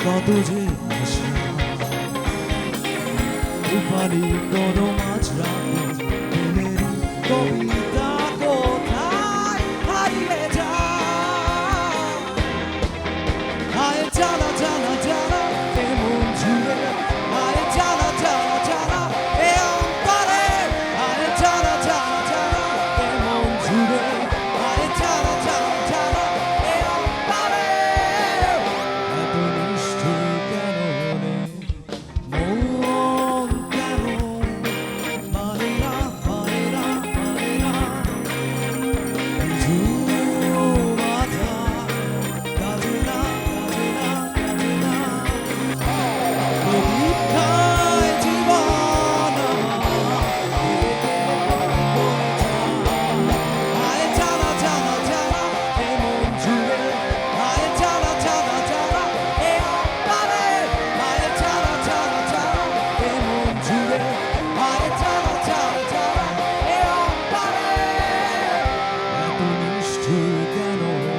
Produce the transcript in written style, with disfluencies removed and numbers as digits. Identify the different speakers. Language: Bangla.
Speaker 1: কত যে আশা রূপালি কোনো মাঝরাতে প্রেমের কবিতা কোথায় হারিয়ে যায় হায় জানা জানা জানা এমন জুড়ে হায় জানা জানা জানা এ অন্তরে হায় জানা জানা জানা এমন জুড়ে হায় জানা জানা জানা এ অন্তরে এত নিষ্ঠুর কেন রে মন কেন মানে না মানে না মানে না মাথা কাজে না কাজে না কাজে না পরীক্ষায় জীবন হায় জানা জানা জানা এমন জুড়ে হায় জানা জানা জানা এ অন্তরে হায় জানা জানা জানা এমন জুড়ে হায় জানা জানা জানা এ অন্তরে এত নিষ্ঠুর কেন রে